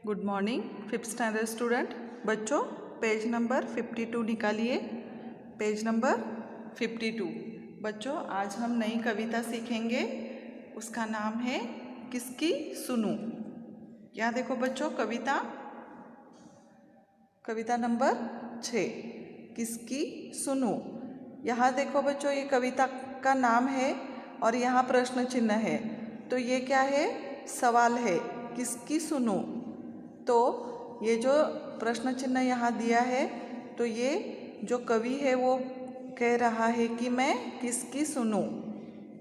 Good morning fifth standard student बच्चों, page number 52 निकालिए। Page number 52। बच्चों, आज हम नई कविता सीखेंगे। उसका नाम है किसकी सुनूं। यहाँ देखो बच्चों, कविता नंबर 6, किसकी सुनूं। यहाँ देखो बच्चों, ये कविता का नाम है और यहाँ प्रश्न चिन्ह है। तो ये क्या है? सवाल है, किसकी सुनूं। तो ये जो प्रश्न चिन्ह यहाँ दिया है, तो ये जो कवि है वो कह रहा है कि मैं किसकी सुनूं।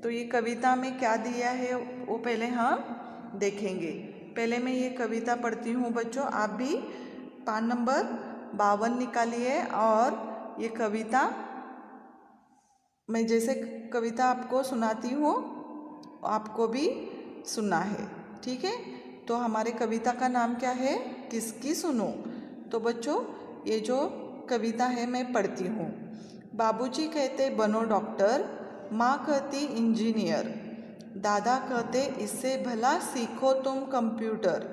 तो ये कविता में क्या दिया है वो पहले हम देखेंगे। पहले मैं ये कविता पढ़ती हूँ बच्चों, आप भी पान नंबर 52 निकालिए और ये कविता मैं जैसे कविता आपको सुनाती हूँ आपको भी सुनना है, ठीक है। तो हमारे कविता का नाम क्या है? किसकी सुनूं। तो बच्चों, ये जो कविता है मैं पढ़ती हूँ। बाबूजी कहते बनो डॉक्टर, माँ कहती इंजीनियर, दादा कहते इससे भला सीखो तुम कंप्यूटर,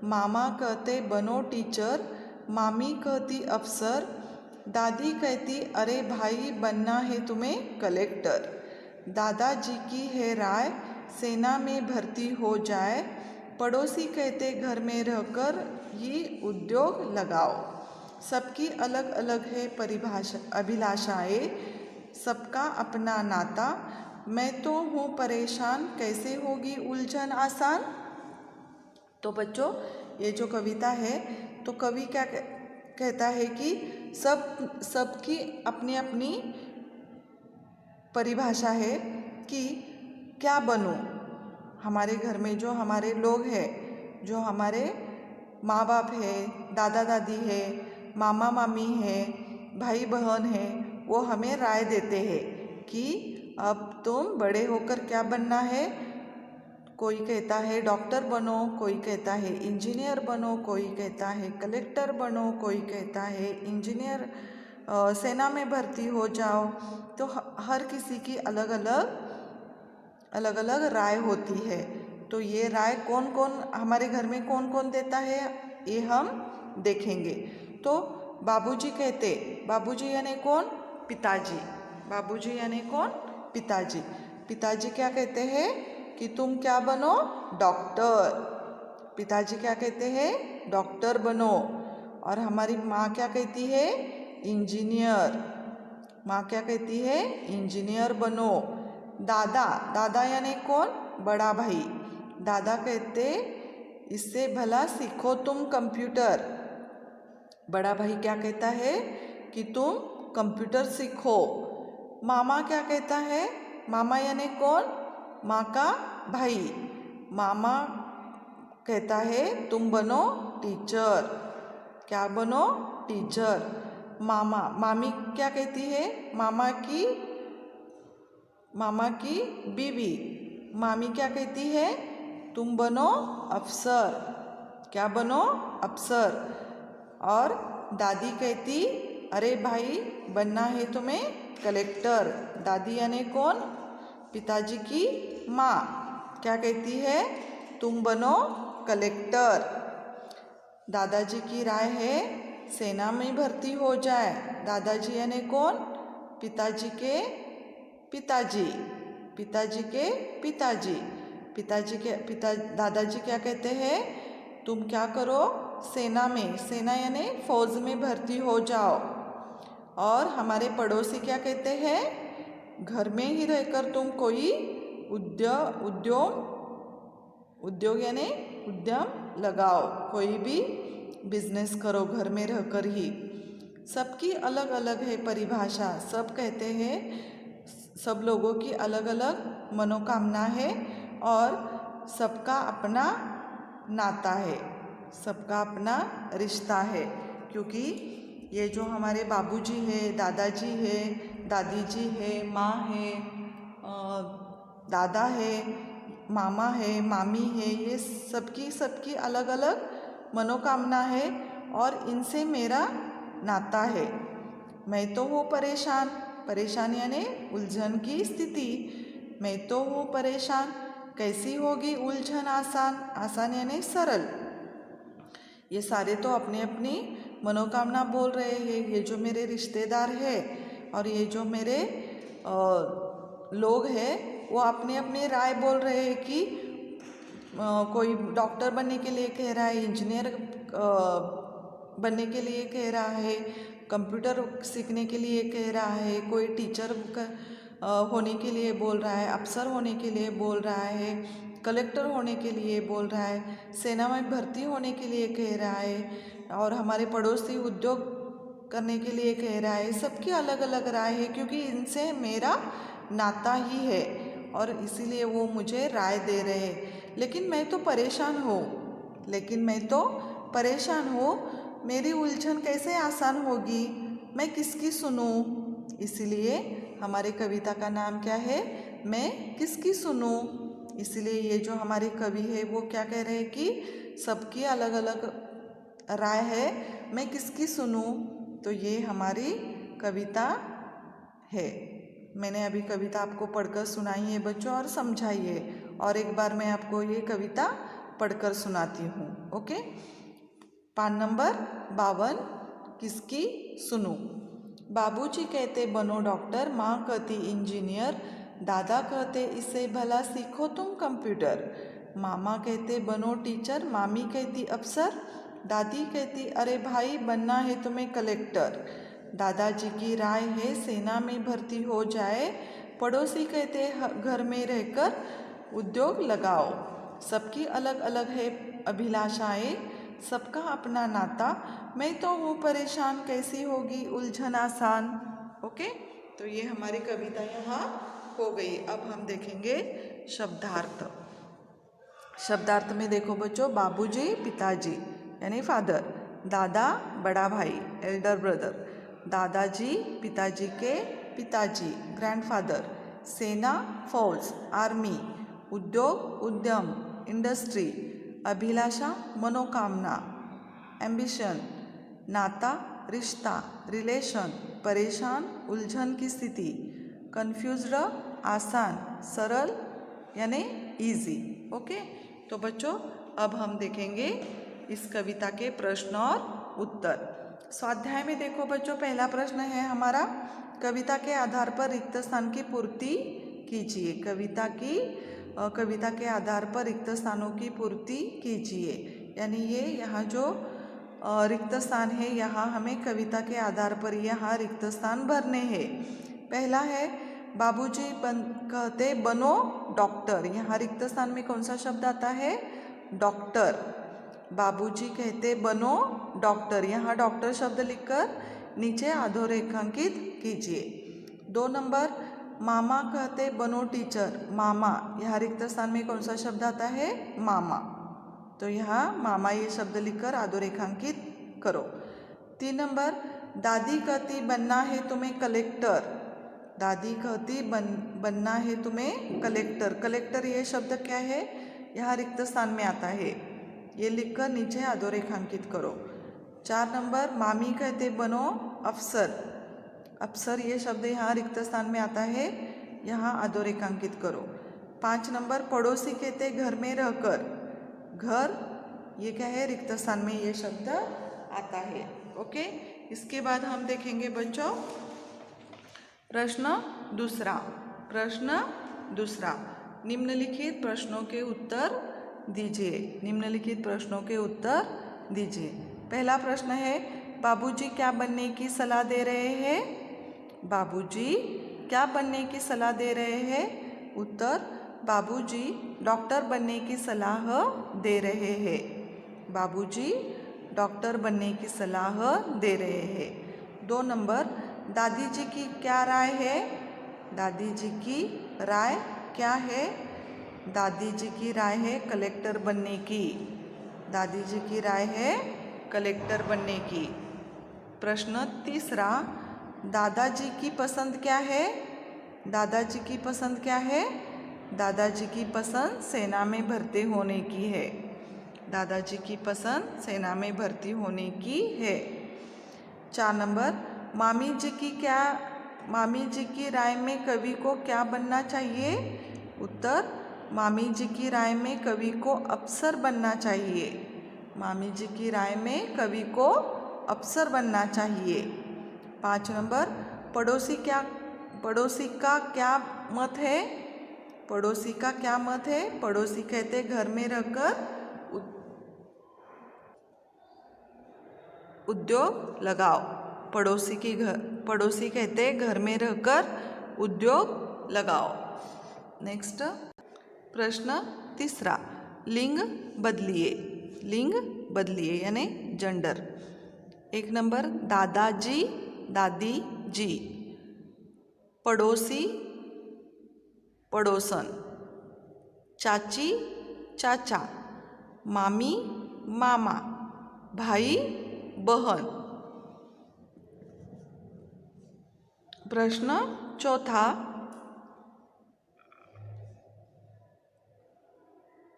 मामा कहते बनो टीचर, मामी कहती अफसर, दादी कहती अरे भाई बनना है तुम्हें कलेक्टर, दादाजी की है राय सेना में भर्ती हो जाए, पड़ोसी कहते घर में रहकर ये उद्योग लगाओ। सबकी अलग अलग है परिभाषा अभिलाषाएं, सबका अपना नाता, मैं तो हूँ परेशान कैसे होगी उलझन आसान। तो बच्चों, ये जो कविता है तो कवि क्या कहता है कि सबकी अपनी अपनी परिभाषा है कि क्या बनूं। हमारे घर में जो हमारे लोग हैं, जो हमारे माँ बाप है, दादा दादी है, मामा मामी है, भाई बहन है, वो हमें राय देते हैं कि अब तुम बड़े होकर क्या बनना है। कोई कहता है डॉक्टर बनो, कोई कहता है इंजीनियर बनो, कोई कहता है कलेक्टर बनो, कोई कहता है इंजीनियर सेना में भर्ती हो जाओ। तो हर किसी की अलग अलग राय होती है। तो ये राय कौन कौन हमारे घर में कौन कौन देता है ये हम देखेंगे। तो बाबूजी कहते, बाबूजी यानी कौन? पिताजी। बाबूजी यानी कौन? पिताजी। पिताजी क्या कहते हैं कि तुम क्या बनो? डॉक्टर। पिताजी क्या कहते हैं? डॉक्टर बनो। और हमारी माँ क्या कहती है? इंजीनियर। माँ क्या कहती है? इंजीनियर बनो। दादा, दादा यानी कौन? बड़ा भाई। दादा कहते इससे भला सीखो तुम कंप्यूटर। बड़ा भाई क्या कहता है कि तुम कंप्यूटर सीखो। मामा क्या कहता है? मामा यानी कौन? माँ का भाई। मामा कहता है तुम बनो टीचर। क्या बनो? टीचर। मामा, मामी क्या कहती है? मामा की बीवी। मामी क्या कहती है? तुम बनो अफसर। क्या बनो? अफसर। और दादी कहती अरे भाई बनना है तुम्हें कलेक्टर। दादी यानी कौन? पिताजी की माँ क्या कहती है? तुम बनो कलेक्टर। दादाजी की राय है सेना में भर्ती हो जाए। दादाजी यानी कौन? पिताजी के पिताजी। पिताजी के पिताजी। दादाजी क्या कहते हैं? तुम क्या करो? सेना में, सेना यानी फौज में भर्ती हो जाओ। और हमारे पड़ोसी क्या कहते हैं? घर में ही रहकर तुम कोई उद्योग यानी उद्यम लगाओ, कोई भी बिजनेस करो घर में रहकर ही। सबकी अलग अलग है परिभाषा। सब कहते हैं, सब लोगों की अलग अलग मनोकामना है और सबका अपना नाता है, सबका अपना रिश्ता है। क्योंकि ये जो हमारे बाबूजी है, दादाजी है, दादी जी है, माँ है, दादा है, मामा है, मामी है, ये सबकी अलग अलग मनोकामना है और इनसे मेरा नाता है। मैं तो हूँ परेशान, परेशान यानी उलझन की स्थिति। मैं तो हूँ परेशान कैसी होगी उलझन आसान, आसान यानी सरल। ये सारे तो अपनी अपनी मनोकामना बोल रहे हैं। ये जो मेरे रिश्तेदार है और ये जो मेरे लोग हैं वो अपनी अपनी राय बोल रहे हैं कि कोई डॉक्टर बनने के लिए कह रहा है, इंजीनियर बनने के लिए कह रहा है, कंप्यूटर सीखने के लिए कह रहा है, कोई टीचर होने के लिए बोल रहा है, अफसर होने के लिए बोल रहा है, कलेक्टर होने के लिए बोल रहा है, सेना में भर्ती होने के लिए कह रहा है, और हमारे पड़ोसी उद्योग करने के लिए कह रहा है। सबकी अलग अलग राय है क्योंकि इनसे मेरा नाता ही है और इसीलिए वो मुझे राय दे रहे हैं। लेकिन मैं तो परेशान हूँ, मेरी उलझन कैसे आसान होगी, मैं किसकी सुनूं? इसलिए हमारे कविता का नाम क्या है? मैं किसकी सुनूं। इसलिए ये जो हमारे कवि है वो क्या कह रहे हैं कि सबकी अलग अलग राय है, मैं किसकी सुनूं। तो ये हमारी कविता है। मैंने अभी कविता आपको पढ़कर सुनाई है बच्चों, और समझाई है, और एक बार मैं आपको ये कविता पढ़कर सुनाती हूँ। ओके। पान नंबर 52, किसकी सुनूं। बाबूजी कहते बनो डॉक्टर, माँ कहती इंजीनियर, दादा कहते इससे भला सीखो तुम कंप्यूटर, मामा कहते बनो टीचर, मामी कहती अफसर, दादी कहती अरे भाई बनना है तुम्हें कलेक्टर, दादाजी की राय है सेना में भर्ती हो जाए, पड़ोसी कहते घर में रहकर उद्योग लगाओ। सबकी अलग अलग है अभिलाषाएं, सबका अपना नाता, मैं तो हूँ परेशान कैसी होगी उलझन आसान। ओके, तो ये हमारी कविता यहाँ हो गई। अब हम देखेंगे शब्दार्थ। शब्दार्थ में देखो बच्चों, बाबूजी पिताजी यानी फादर, दादा बड़ा भाई एल्डर ब्रदर, दादाजी पिताजी के पिताजी ग्रैंडफादर, सेना फौज आर्मी, उद्योग उद्यम इंडस्ट्री, अभिलाषा मनोकामना एम्बिशन, नाता रिश्ता रिलेशन, परेशान उलझन की स्थिति, कन्फ्यूज्ड आसान, सरल यानी इजी। ओके, तो बच्चों अब हम देखेंगे इस कविता के प्रश्न और उत्तर। स्वाध्याय में देखो बच्चों, पहला प्रश्न है हमारा, कविता के आधार पर रिक्त स्थान की पूर्ति कीजिए। कविता के आधार पर रिक्त स्थानों की पूर्ति कीजिए, यानी ये यहाँ जो रिक्त स्थान है यहाँ हमें कविता के आधार पर यहाँ रिक्त स्थान भरने हैं। पहला है बाबूजी कहते बनो डॉक्टर, यहाँ रिक्त स्थान में कौन सा शब्द आता है? डॉक्टर। बाबूजी कहते बनो डॉक्टर, यहाँ डॉक्टर शब्द लिखकर नीचे अधोरेखांकित कीजिए। 2 नंबर, मामा कहते बनो टीचर, मामा, यहाँ रिक्त स्थान में कौन सा शब्द आता है? मामा, तो यहाँ मामा ये शब्द लिखकर अधोरेखांकित करो। 3 नंबर, दादी कहती बनना है तुम्हें कलेक्टर, दादी कहती बनना है तुम्हें कलेक्टर, कलेक्टर ये शब्द क्या है? यहाँ रिक्त स्थान में आता है, ये लिखकर नीचे अधोरेखांकित करो। 4 नंबर, मामी कहते बनो अफसर, अफसर ये शब्द यहाँ रिक्त स्थान में आता है, यहाँ अधोरेखांकित करो। 5 नंबर, पड़ोसी कहते घर में रहकर, घर ये क्या है? रिक्त स्थान में ये शब्द आता है। ओके, इसके बाद हम देखेंगे बच्चों प्रश्न दूसरा। निम्नलिखित प्रश्नों के उत्तर दीजिए। पहला प्रश्न है, बाबूजी क्या बनने की सलाह दे रहे हैं? बाबूजी क्या बनने की सलाह दे रहे हैं? उत्तर, बाबूजी डॉक्टर बनने की सलाह दे रहे हैं। बाबूजी डॉक्टर बनने की सलाह दे रहे हैं। 2 नंबर, दादी जी की क्या राय है? दादी जी की राय क्या है? दादी जी की राय है कलेक्टर बनने की, दादी जी की राय है कलेक्टर बनने की। प्रश्न तीसरा, दादाजी की पसंद क्या है? दादाजी की पसंद क्या है? दादाजी की पसंद सेना में भर्ती होने की है, दादाजी की पसंद सेना में भर्ती होने की है। 4 नंबर, मामी जी की राय में कवि को क्या बनना चाहिए? उत्तर, मामी जी की राय में कवि को अफसर बनना चाहिए, मामी जी की राय में कवि को अफसर बनना चाहिए। 5 नंबर, पड़ोसी का क्या मत है? पड़ोसी का क्या मत है? पड़ोसी कहते घर में रहकर उद्योग लगाओ। पड़ोसी कहते घर में रहकर उद्योग लगाओ। नेक्स्ट प्रश्न तीसरा, लिंग बदलिए यानी जेंडर। 1 नंबर, दादाजी दादी जी, पड़ोसी पड़ोसन, चाची चाचा, मामी मामा, भाई बहन। प्रश्न चौथा,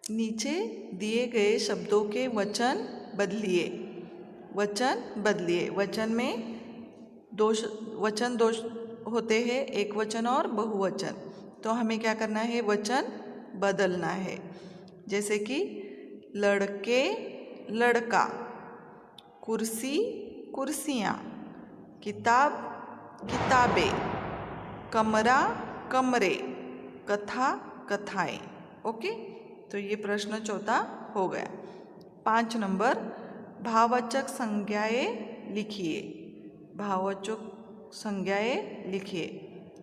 नीचे दिए गए शब्दों के वचन बदलिए। वचन में वचन दो होते हैं, एक वचन और बहुवचन। तो हमें क्या करना है? वचन बदलना है। जैसे कि लड़के लड़का, कुर्सी कुर्सियाँ, किताब किताबें, कमरा कमरे, कथा कथाएं। ओके, तो ये प्रश्न चौथा हो गया। 5 नंबर, भाववाचक संज्ञाएं लिखिए।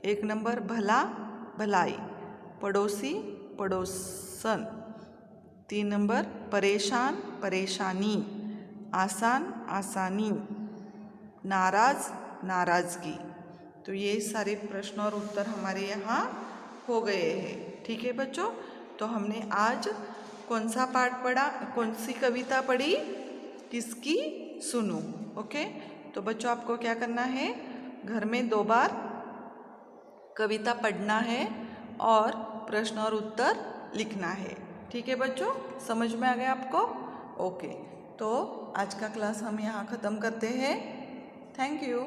1 नंबर, भला भलाई, पड़ोसी पड़ोसन। 3 नंबर, परेशान परेशानी, आसान आसानी, नाराज नाराजगी। तो ये सारे प्रश्न और उत्तर हमारे यहाँ हो गए हैं। ठीक है बच्चों, तो हमने आज कौन सा पाठ पढ़ा, कौन सी कविता पढ़ी? किसकी सुनूं। ओके, तो बच्चों आपको क्या करना है? घर में 2 बार कविता पढ़ना है और प्रश्न और उत्तर लिखना है। ठीक है बच्चों, समझ में आ गया आपको? ओके, तो आज का क्लास हम यहाँ ख़त्म करते हैं। Thank you.